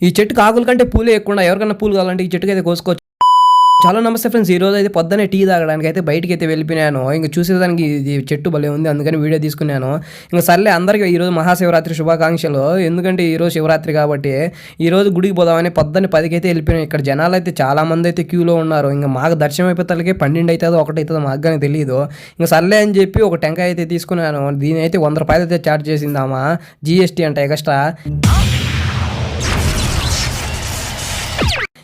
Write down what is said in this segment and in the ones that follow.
ఈ చెట్టుకి ఆకుల కంటే పూలే ఎక్కువ, ఎవరికైనా పూలు కావాలంటే ఈ చెట్టుకి అయితే కోసుకోవచ్చు. చాలా నమస్తే ఫ్రెండ్స్. ఈ రోజు అయితే పొద్దున్నే టీ తాగడానికి అయితే బయటికి అయితే వెళ్ళిపోయాను. ఇంక చూసేదానికి ఇది చెట్టు భలే ఉంది, అందుకని వీడియో తీసుకున్నాను. ఇంక సర్లే అందరికీ ఈరోజు మహాశివరాత్రి శుభాకాంక్షలు. ఎందుకంటే ఈరోజు శివరాత్రి కాబట్టి ఈరోజు గుడికి పోదామని పొద్దున్న 10కి అయితే వెళ్ళిపోయాను. ఇక్కడ జనాలు అయితే చాలా మంది అయితే క్యూలో ఉన్నారు. ఇంకా మాకు దర్శనం అయిపోతాలకి 12 అవుతుందో 1 అవుతుందో మాకు కానీ తెలియదు. ఇంకా సర్లే అని చెప్పి ఒక టెంకాయ అయితే తీసుకున్నాను. దీని అయితే 100 రూపాయలు అయితే ఛార్జ్ చేసిందామా, జీఎస్టీ అంటే ఎక్స్ట్రా.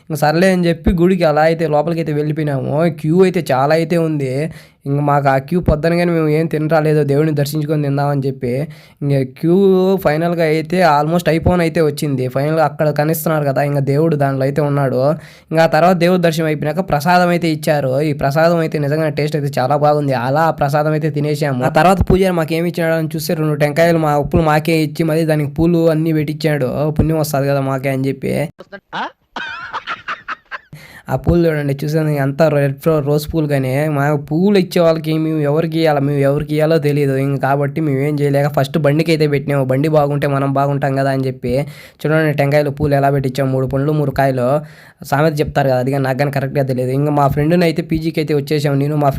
ఇంక సర్లే అని చెప్పి గుడికి అలా అయితే లోపలికి అయితే వెళ్ళిపోయినాము. క్యూ అయితే చాలా అయితే ఉంది. ఇంక మాకు ఆ క్యూ పొద్దునగానే మేము ఏం తినరాలేదు, దేవుడిని దర్శించుకొని తిందామని చెప్పి. ఇంక క్యూ ఫైనల్గా అయితే ఆల్మోస్ట్ అయితే వచ్చింది. ఫైనల్గా అక్కడ కనిస్తున్నారు కదా, ఇంకా దేవుడు దాంట్లో అయితే ఉన్నాడు. ఇంకా ఆ తర్వాత దేవుడు దర్శనం అయిపోయినాక ప్రసాదం అయితే ఇచ్చారు. ఈ ప్రసాదం అయితే నిజంగా టేస్ట్ అయితే చాలా బాగుంది. అలా ఆ ప్రసాదం అయితే తినేసాము. ఆ తర్వాత పూజారి మాకు ఏమి ఇచ్చాడు అని చూస్తే 2 టెంకాయలు మా ఉప్పులు మాకే ఇచ్చి మళ్ళీ దానికి పూలు అన్నీ పెట్టించాడు. పుణ్యం వస్తుంది కదా మాకే అని చెప్పి. ఆ పూలు చూడండి, చూసాను అంతా రెడ్ రోజ్ పూలు. కానీ మా పూలు ఇచ్చే వాళ్ళకి మేము ఎవరికి ఇవ్వాలో తెలియదు. ఇంక కాబట్టి మేము ఏం చేయలేక ఫస్ట్ బండికి అయితే పెట్టినాము. బండి బాగుంటే మనం బాగుంటాం కదా అని చెప్పి. చూడండి టెంకాయలు పూలు ఎలా పెట్టించాము, 3 పండ్లు 3 కాయలు. సామెత చెప్తారు కదా, అది కానీ నాకు కానీ కరెక్ట్గా తెలియదు. ఇంకా మా ఫ్రెండ్ని అయితే పీజీకి అయితే వచ్చేసాము. నేను మా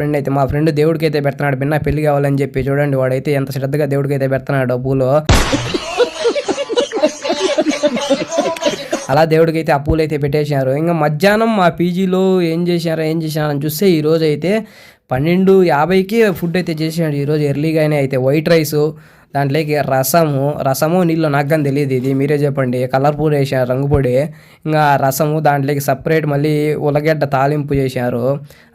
ఫ్రెండ్ దేవుడికి అయితే పెడుతున్నాడు, బిన్న పెళ్లి కావాలని చెప్పి. చూడండి వాడైతే ఎంత శ్రద్ధగా దేవుడికి అయితే పెడుతున్నాడు పూలు. అలా దేవుడికి అయితే ఆ పూలు అయితే పెట్టేశారు. ఇంకా మధ్యాహ్నం మా పీజీలో ఏం చేశారని చూస్తే ఈరోజు అయితే 12:50కి ఫుడ్ అయితే చేసాడు. ఈరోజు ఎర్లీగానే అయితే వైట్ రైసు, దాంట్లోకి రసము నీళ్ళు నాకు కానీ తెలియదు, ఇది మీరే చెప్పండి. కలర్ పొడి వేసారు, రంగు పొడి. ఇంకా రసము దాంట్లోకి సపరేట్ మళ్ళీ ఉల్లగడ్డ తాలింపు చేశారు.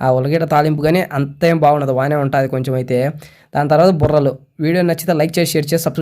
ఆ ఉల్లగడ్డ తాలింపు కానీ అంతేం బాగుండదు, బాగానే ఉంటుంది కొంచెం అయితే. దాని తర్వాత బుర్రలు. వీడియో నచ్చితే లైక్ చేసి షేర్ చేసి సబ్స్క్రైబ్